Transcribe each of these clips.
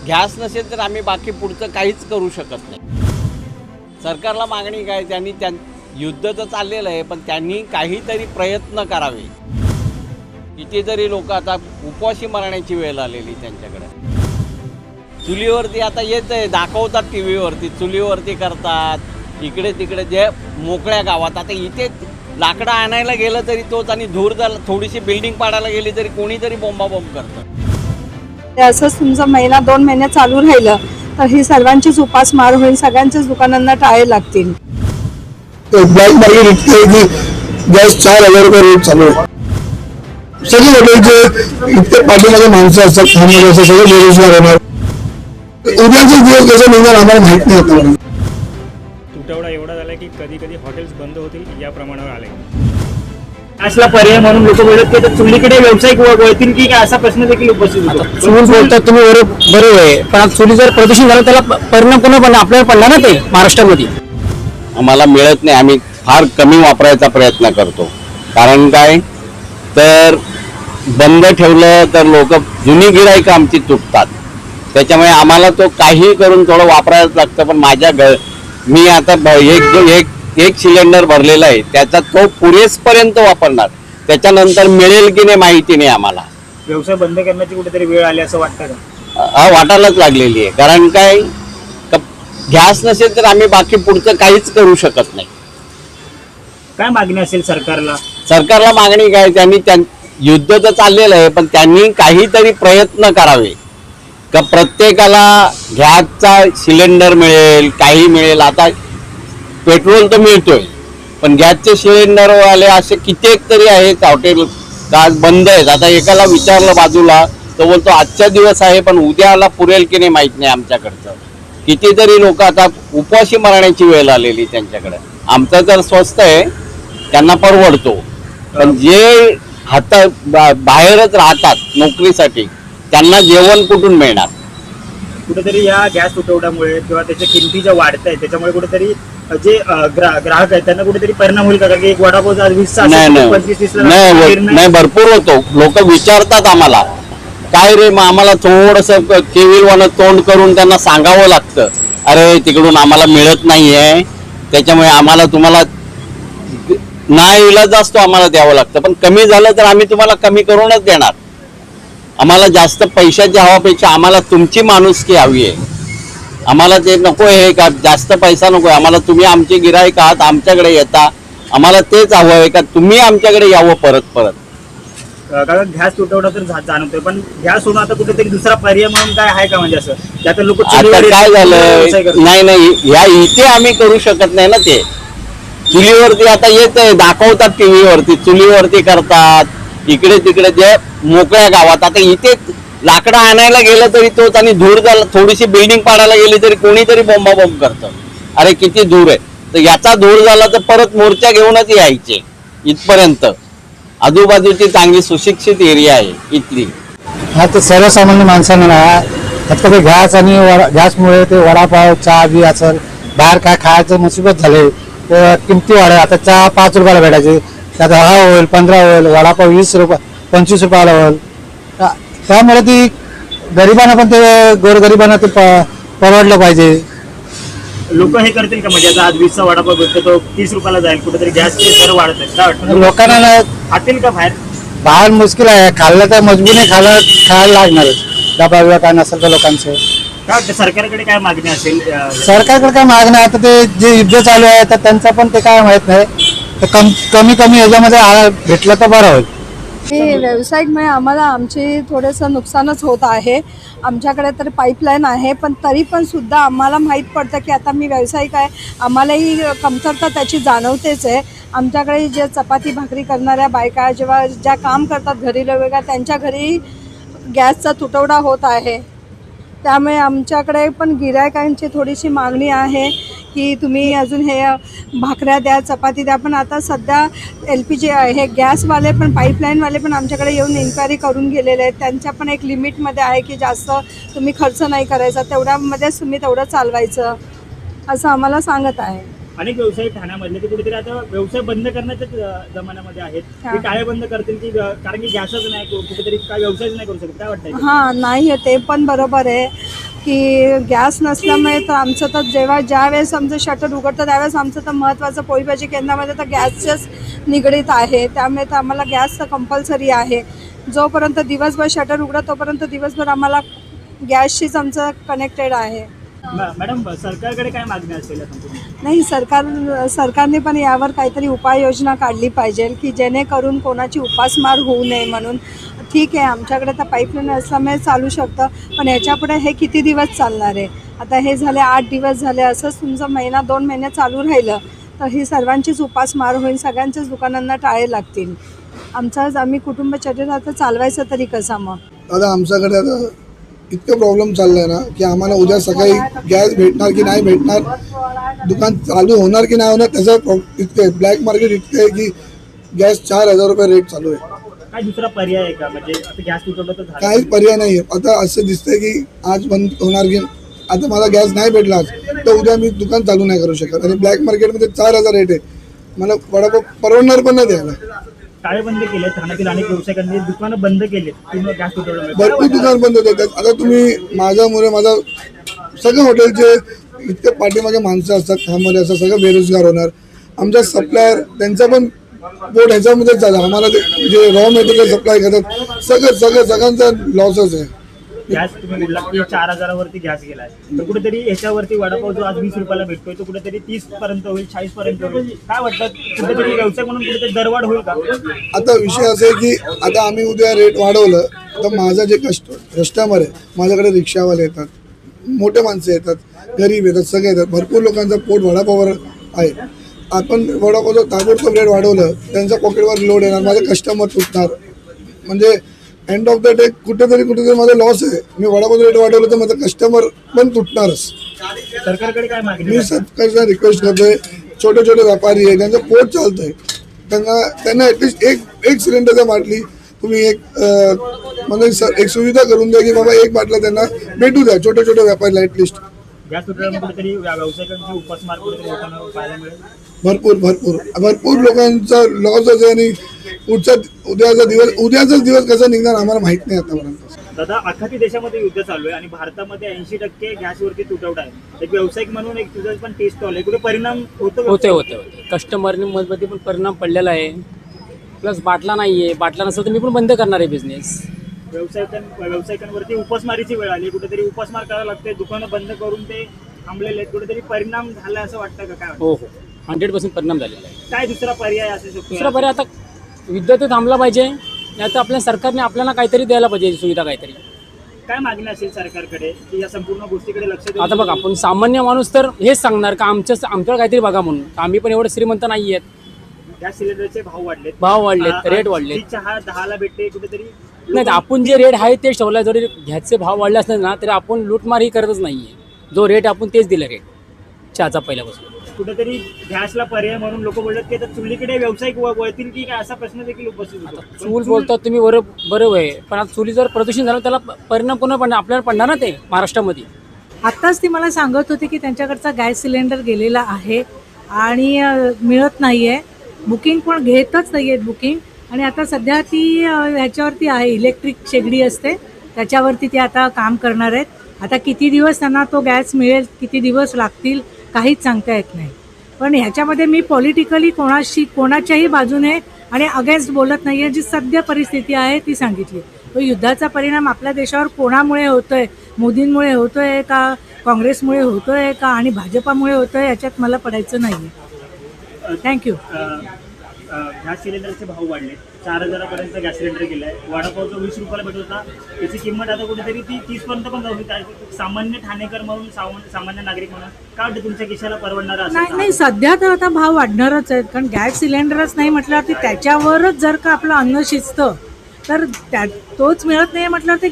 Gas नसेल तर आम्ही बाकी पुढचं काहीच करू शकत नाही। सरकारला मागणी काय, त्यांनी युद्ध तर चाललेलं आहे, पण त्यांनी काहीतरी प्रयत्न करावे। कितीतरी लोक आता उपवासी मरण्याची वेळ आलेली त्यांच्याकडे। चुलीवरती आता येत आहे, दाखवतात टी व्हीवरती, चुलीवरती करतात इकडे तिकडे जे मोकळ्या गावात। आता इथे लाकडं आणायला गेलं तरी तोच, आणि धूर झाला थोडीशी बिल्डिंग पाडायला गेली तरी कोणीतरी बोंबाबोंब करतं। ते असंच तुमचा महिना 2 महिने चालू राहिलं तर ही सर्वांचीच उपासमार होईल, सगळ्यांच्याच दुकानांना टाळे लागतील। ब्लॅक मार्केट इतके आहे की गॅस 4,000 रुपये रेट चालू आहे। सगळे हॉटेलचे इतके पाठीमागे माणसं असतात, खाण्यामध्ये असतात, सगळे बेरोजगार होणार। उद्याचे दिवस कसे निघणार आम्हाला माहित नाही आता। तुटवडा एवढा झाला की कधी कधी हॉटेल्स बंद होतील या प्रमाणावर आले। गॅसला पर्याय म्हणून लोक बोलत की चुलीकडे व्यावसायिक वळतील की काय, असा प्रश्न देखील उपस्थित होतो। चूल बोलतात तुम्ही बरोबर आहे, पण चुली जर प्रदूषण झालं त्याला परिणाम कोण आपल्याला पडला ना ते महाराष्ट्रामध्ये। आम्हाला मिळत नाही, आम्ही फार कमी वापरायचा प्रयत्न करतो। कारण काय तर बंद ठेवलं तर लोक जुनी गिराईक आमची तुटतात, त्याच्यामुळे आम्हाला तो काही करून थोडं वापरायला लागतं। पण मी आता एक सिलेंडर भरलेला आहे, त्याचा तो पुरेसपर्यंत वापरणार, त्याच्यानंतर मिळेल की नाही माहिती नाही आम्हाला। व्यवसाय बंद करण्याची कुठेतरी वेळ आली असं वाटतं का? वाटायलाच लागलेली आहे। कारण काय गॅस नसेल तर आम्ही बाकी पुढचं काहीच करू शकत नाही। काय मागणी असेल सरकारला? सरकारला मागणी काय, त्यांनी युद्ध तर चाललेलं आहे, पण त्यांनी काहीतरी प्रयत्न करावे का प्रत्येकाला गॅसचा सिलेंडर मिळेल, काही मिळेल। आता पेट्रोल तर मिळतोय, पण गॅसचे सिलेंडरवाले असे कित्येक तरी आहेत हॉटेल आज बंद आहेत। आता एकाला विचारलं बाजूला तो बोलतो आजचा दिवस आहे, पण उद्याला पुरेल की नाही माहित नाही आमच्याकडचं। कितीतरी लोक आता उपवासी मरण्याची वेळ आलेली त्यांच्याकडे। आमचं तर स्वस्त आहे, त्यांना परवडतो, पण जे बाहेरच राहतात नोकरीसाठी त्यांना जेवण कुठून मिळणार? कुठेतरी या गॅस तुटवड्यामुळे किंवा त्याच्या किमती ज्या वाढत आहेत त्याच्यामुळे कुठेतरी जे ग्राहक आहेत त्यांना कुठेतरी परिणाम होईल का? की एक वडापाव 20 नाही भरपूर होतो। लोक विचारतात आम्हाला काय रे, मग आम्हाला थोडस केविलवानं तोंड करून त्यांना सांगावं लागतं, अरे तिकडून आम्हाला मिळत नाहीये, त्याच्यामुळे आम्हाला तुम्हाला नाही इलाज असतो, आम्हाला द्यावं लागतं। पण कमी झालं तर आम्ही तुम्हाला कमी करूनच देणार। आम्हाला जास्त पैशाच्या हवापेक्षा आम्हाला तुमची माणुसकी हवी आहे। आम्हाला ते नको आहे का जास्त पैसा नको आहे, आम्हाला तुम्ही आमचे गिराईक आहात, आमच्याकडे येता, आम्हाला तेच हवं आहे का तुम्ही आमच्याकडे यावं परत परत। कारण गॅस तुटवडा तर जाणवतोय, पण गॅस होणं आता कुठेतरी दुसरा पर्याय म्हणून काय आहे का? म्हणजे असं त्यात लोक आता काय झालं, नाही ह्या इथे आम्ही करू शकत नाही ना। ते चुलीवरती आता येत आहे, दाखवतात टी व्हीवरती, चुलीवरती करतात इकडे तिकडे जे मोकळ्या गावात। आता इथे लाकडं आणायला गेलं तरी तोच, आणि धूर झाला थोडीशी बिल्डिंग पाडायला गेली तरी कोणीतरी बोंबाबोंब करतं, अरे किती धूर आहे। तर याचा धूर झाला तर परत मोर्चा घेऊनच यायचे इथपर्यंत। आजूबाजूची चांगली सुशिक्षित एरिया आहे इथली। हा तर सर्वसामान्य माणसांना फक्त ते गॅस आणि गॅसमुळे ते वडापाव चहा बी असेल बाहेर काय खायचं मुसीबत झाले, किमती वाढेल। आता चहा 5 रुपयाला भेटायचे, त्यात 10 होईल, 15 होईल, वडापाव 20 रुपये 25 रुपयाला होईल। त्यामुळे ती गरिबांना पण ते गोरगरिबांना ते परवडलं पाहिजे। लोक हे करतील का? म्हणजे आता आज 20चा वडापाव भेटतो तो 30 रुपयाला जाईल, कुठेतरी गॅसचे दर वाढत आहेत, काय वाटतं? लोकांना खातील का बाहेर मुश्किल आहे, खाल्लं तर मजबुरीने खायला लागणारच, डबा बिबा काय नसेल तर लोकांचं। काय वाटतं सरकारकडे काय मागणी असेल? सरकारकडे काय मागणं, आता ते जे युद्ध चालू आहे तर त्यांचं पण ते काय माहित नाही, तर कमी ह्याच्यामध्ये भेटलं तर बरं होईल। व्यावसायिकमुळे आम्हाला आमची थोडंसं नुकसानच होत आहे। आमच्याकडे तर पाईपलाईन आहे, पण तरी पण सुद्धा आम्हाला माहीत पडतं की आता मी व्यावसायिक आहे, आम्हालाही कमतरता त्याची जाणवतेच आहे। आमच्याकडे जे चपाती भाकरी करणाऱ्या बायका जेव्हा ज्या काम करतात घरी वेगवेगळ्या, त्यांच्या घरी गॅसचा तुटवडा होत आहे। त्यामुळे आमच्याकडे पण गिरायकांची थोडीशी मागणी आहे की तुम्ही अजून हे भाकऱ्या द्या, चपाती द्या। पण आता सध्या LPG हे गॅसवाले पण पाईपलाईनवाले पण आमच्याकडे येऊन इन्क्वायरी करून गेलेले आहेत। त्यांच्या पण एक लिमिटमध्ये आहे की जास्त तुम्ही खर्च नाही करायचा, तेवढ्यामध्येच तुम्ही तेवढं चालवायचं असं आम्हाला सांगत आहे। अनेक व्यवसाय ठाण्यामधले ते कुठेतरी आता व्यवसाय बंद करण्याच्या जमान्यामध्ये आहेत, ते टाळे बंद करतील की? कारण की गॅसच नाही, कुठेतरी काय व्यवसायच नाही करू शकत, काय वाटतं? हां, नाही ते पण बरोबर आहे, की गॅस नसल्यामुळे तर आमचं तर ज्यावेळेस आमचं शटर उघडतं त्यावेळेस आमचं तर महत्त्वाचं पोळी भाजी केंद्रामध्ये तर गॅसच्याच निगडीत आहे. त्यामुळे तर आम्हाला गॅस तर कंपल्सरी आहे. जोपर्यंत दिवसभर शटर उघडत तोपर्यंत दिवसभर आम्हाला गॅसशीच आमचं कनेक्टेड आहे. मॅडम सरकारकडे काय मागणी असेल या संपूर्ण? नाही, सरकारने पण यावर काहीतरी उपाययोजना काढली पाहिजे की जेणेकरून कोणाची उपासमार होऊ नये म्हणून. ठीक आहे, आमच्याकडे तर पाईपलाईन असल्यामुळे चालू शकतं, पण ह्याच्यापुढे हे किती दिवस चालणार आहे? आता हे झाले 8 दिवस झाले, असंच तुमचं महिना 2 महिने चालू राहिलं तर ही सर्वांचीच उपासमार होईल, सगळ्यांच्याच दुकानांना टाळे लागतील. आम्ही कुटुंब चरित्र आता चालवायचं तरी कसा मग? दादा आमच्याकडे आता इतकं प्रॉब्लेम चाललाय ना की आम्हाला उद्या सकाळी गॅस भेटणार की नाही भेटणार, दुकान चालू होणार की नाही होणार त्याचा इतकं आहे. ब्लॅक मार्केट इतकं आहे की गॅस 4,000 रुपये रेट चालू आहे. काय दुसरा पर्याय आहे का? म्हणजे आता गॅस तुटवलं तर झालं. काहीच पर्याय नाही आहे. आता असं दिसतंय की आज बंद होणार की आता मला गॅस नाही भेटला आज तर उद्या मी दुकान चालू नाही करू शकत. आणि ब्लॅक मार्केटमध्ये 4,000 रेट आहे, मला वडापाव परवडणार पण नाही द्यायला. टाळेबंदी केले, ठाण्यातील अनेक व्यावसायिकांनी दुकानं बंद केले पूर्ण गॅस तुटवल्यामुळे. भरपूर दुकान बंद होते. आता तुम्ही माझा सगळे हॉटेलचे इतके पाठीमागे माणसं असतात, कामामध्ये असतात, सगळं बेरोजगार होणार. आमच्या सप्लायर त्यांचा पण बोट ह्याच्यामध्येच झाला. आम्हाला जे रॉ मटेरियल सप्लाय करतात सगळ्यांचा लॉसच आहे. गॅस तुम्ही बोलला की 4,000 वरती गॅस गेलाय, तर कुठेतरी ह्याच्यावरती वडापाव जो आज 20 रुपयाला भेटतोय तो कुठेतरी 30 पर्यंत होईल, 40 पर्यंत होईल. काय वाटतं, कुठेतरी व्यवसाय म्हणून कुठेतरी दरवाढ होईल का? आता विषय असा आहे की आता आम्ही उद्या रेट वाढवलं तर माझा जे कस्टमर आहे, माझ्याकडे रिक्षावाले येतात, मोठे माणसं येतात, गरीब येतात, सगळे येतात. भरपूर लोकांचा पोट वडापाववर आहे. आपण वडापावचं ताबडतोब रेट वाढवलं त्यांच्या पॉकेटवर लोड येणार, माझे कस्टमर तुटणार. म्हणजे एंड ऑफ द डे कुठेतरी माझा लॉस आहे. मी वडापाव रेट वाढवलं तर माझा कस्टमर पण तुटणारच. सरकारकडे काय मागणी? मी सरकारला रिक्वेस्ट करतोय, छोटे व्यापारी आहे ज्यांचं पोट चालतंय त्यांना ॲटलिस्ट एक सिलेंडर जर बाटली तुम्ही म्हणजे एक सुविधा करून द्या की बाबा एक बाटला त्यांना भेटू द्या, छोटे व्यापारीला ॲटलिस्ट. गॅस तुटल्यामुळे कुठेतरी व्यावसायिकांची उपासमार कुठेतरी लोकांना पाहायला मिळेल. भरपूर लोकांचा लॉसच आहे. आणि उद्याचाच दिवस कसा निघणार आम्हाला माहित नाही आतापर्यंत. दादा, अख्खा देशामध्ये युद्ध चालू आहे आणि भारतामध्ये 80% गॅसवरती तुटवडा आहे. एक व्यावसायिक म्हणून एक तुझं पण टेस्ट स्टॉल आहे, कुठे परिणाम होते कस्टमरमध्ये पण परिणाम पडलेला आहे. प्लस बाटला नाही आहे, बाटला नसेल तर मी पण बंद करणार आहे बिझनेस. व्यावसायिकांवरती उपासमारीची वेळ आली, कुठेतरी उपासमार करायला लागते, दुकानं बंद करून ते थांबलेले आहेत. कुठेतरी परिणाम झाला असं वाटतं का? काय वाटतं? हो 100% परिणाम झालेला आहे. काय दुसरा पर्याय असू शकतो? दुसरा पर्याय आता युद्ध ते थांबला पाहिजे, नाही तर आपल्या सरकारने आपल्याला काहीतरी द्यायला पाहिजे, सुविधा काहीतरी. काय मागणी असेल सरकारकडे की या संपूर्ण गोष्टीकडे लक्ष देऊन? आता बघा, आपण सामान्य माणूस तर हेच सांगणार का आमच्याकडे काहीतरी बघा म्हणून. आम्ही पण एवढे श्रीमंत नाही आहेत. गॅस सिलेंडरचे भाव वाढलेत, रेट वाढलेत. चहा 10ला भेटते, कुठेतरी नाही, आपण जे रेट आहे तेच ठेवला. जरी गॅसचे भाव वाढले असले ना तरी आपण लूटमार ही करतच नाहीये. जो रेट आपण तेच दिला रेट चहाचा पहिल्यापासून. कुठेतरी गॅसला पर्याय म्हणून लोक बोलतात की आता चुलीकडे व्यावसायिक वळतील की काय, असा प्रश्न देखील उपस्थित होतो. चूल बोलतात तुम्ही, बरोबर आहे, पण आता चुली जर प्रदूषण झालं त्याला परिणाम कोणा पडणार? आपल्याला पडणार ना ते महाराष्ट्रामध्ये. आत्ताच ती मला सांगत होती की त्यांच्याकडचा गॅस सिलेंडर गेलेला आहे आणि मिळत नाही आहे. बुकिंग पण घेतच नाही आहेत बुकिंग. आणि आता सध्या ती ह्याच्यावरती आहे, इलेक्ट्रिक शेगडी असते त्याच्यावरती ते आता काम करणार आहेत. आता किती दिवस त्यांना तो गॅस मिळेल, किती दिवस लागतील काहीच सांगता येत नाही. पण ह्याच्यामध्ये मी पॉलिटिकली कोणाच्याही बाजूने आणि अगेन्स्ट बोलत नाही आहे. जी सध्या परिस्थिती आहे ती सांगितली. तो युद्धाचा परिणाम आपल्या देशावर कोणामुळे होतोय, मोदींमुळे होतोय का, काँग्रेसमुळे होतोय का आणि भाजपामुळे होतोय, याच्यात मला पडायचं नाही आहे. थँक्यू. गॅस सिलेंडरचे भाव वाढले, 4,000 पर्यंत गॅस सिलेंडर गेलाय. वडापाव जो 20 रुपयाला भेटत होता त्याची किंमत आता कुठेतरी ती 30 पर्यंत पण जाऊ शकते. सामान्य ठाणेकर म्हणून, सामान्य नागरिक म्हणून काय वाटतं, तुमच्या खिशाला परवडणार असेल? नाही, सध्या तर आता भाव वाढणारच आहेत. कारण गॅस सिलेंडरच नाही म्हटल्यावरती त्याच्यावरच जर का आपलं अन्न शिजतं तर तोच मिळत नाही म्हटल्यावर ते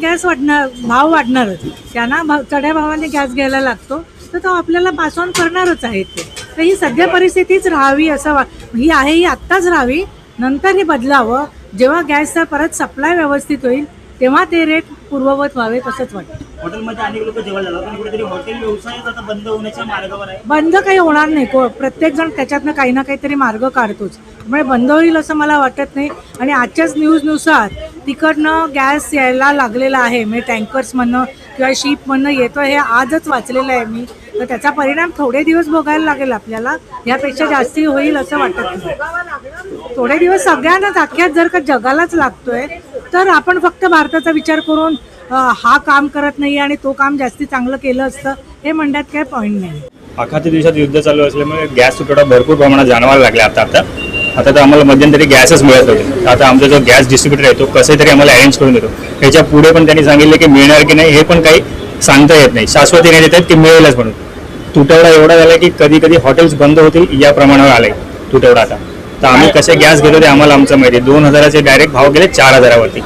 भाव वाढणारच. त्यांना चढ्या भावाने गॅस घ्यायला लागतो तर तो आपल्याला पास ऑन करणारच आहेत ते. तर ही सध्या परिस्थितीच राहावी असं ही आहे, ही आत्ताच राहावी, नंतर हे बदलावं. जेव्हा गॅसचा परत सप्लाय व्यवस्थित होईल तेव्हा ते रेट पूर्ववत व्हावे असंच वाटतं. हॉटेलमध्ये अनेक लोक जेवायला जातात, पण कुठेतरी हॉटेल व्यवसायच आता बंद होण्याच्या मार्गावर आहे. बंद काही होणार नाही. प्रत्येकजण त्याच्यातनं काही ना काहीतरी मार्ग काढतोच, त्यामुळे बंद होईल असं मला वाटत नाही. आणि आजच्याच न्यूजनुसार तिकडनं गॅस यायला लागलेला आहे, म्हणजे टँकर्समधनं किंवा शीपमधनं येतो हे आजच वाचलेलं आहे मी. तर त्याचा परिणाम थोडे दिवस भोगायला लागेल आपल्याला, यापेक्षा जास्ती होईल असं वाटत नाही. थोडे दिवस सगळ्यांनाच अख्ख्यात जर का जगालाच लागतोय तर आपण फक्त भारताचा विचार करून हा काम करत नाही आणि तो काम जास्ती चांगलं केलं असतं हे म्हणण्यात काही पॉईंट नाही. अखाती दिवसात युद्ध चालू असल्यामुळे गॅस तुटवडा भरपूर प्रमाणात जाणवायला लागला. आता तर आम्हाला मध्यंतरी गॅसच मिळत होते. आता आमचा जो गॅस डिस्ट्रीब्युटर आहे तो कसं तरी आम्हाला अरेंज करून देतो. ह्याच्या पुढे पण त्यांनी सांगितलं की मिळणार की नाही हे पण काही सांगता येत नाही, शाश्वती नाही देतात की मिळेलच म्हणून. तुटवडा एवढा झाला की कधी कधी हॉटेल्स बंद होतील या प्रमाणावर आलाय तुटवडा. आता तर आम्ही कसे गॅस घेतो ते आम्हाला आमचं माहिती आहे. 2000चे डायरेक्ट भाव गेले 4000वरती.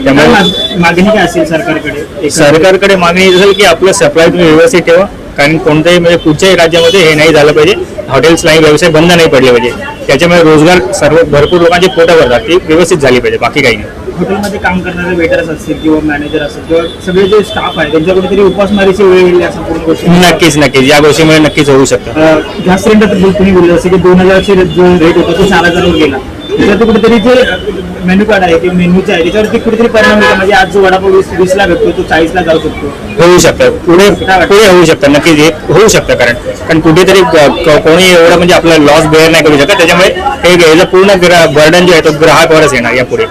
त्यामुळे मागणी काय असेल सरकारकडे? सरकारकडे मागणी असेल की आपलं सप्लाय तुम्ही व्यवस्थित ठेवा, कारण कोणत्याही म्हणजे कुठच्याही राज्यामध्ये हे नाही झालं पाहिजे. हॉटेल्सलाही व्यवसाय बंद नाही पडले पाहिजे. त्याच्यामुळे रोजगार सर्व भरपूर लोकांचे पोटं भरतात, ती व्यवस्थित झाली पाहिजे, बाकी काही नाही. हॉटेलमध्ये काम करणारे वेटर्स असतील किंवा मॅनेजर असतील किंवा सगळे जे स्टाफ आहे त्यांच्या कुठेतरी उपासमारीची वेळ येईल या संपूर्ण गोष्टी? नक्कीच या गोष्टीमुळे नक्कीच होऊ शकतं. गॅस सिलेंडर तुम्ही बोलले जसं की 2000चे जो रेट होता तो 4000वर गेला. त्याच्यावरती कुठेतरी जे मेन्यू कार्ड आहे किंवा मेन्यूचे आहे त्याच्यावरती कुठेतरी परिणाम होतो. म्हणजे आज जो वडापाव 20ला भेटतो तो 40ला जाऊ शकतो. होऊ शकतं, पुढे होऊ शकतं, नक्कीच हे होऊ शकतं. कारण कुठेतरी कोणी एवढं म्हणजे आपला लॉस बेअर नाही करू शकत. त्याच्यामुळे हे पूर्ण बर्डन जे आहे तो ग्राहकावरच येणार यापुढे.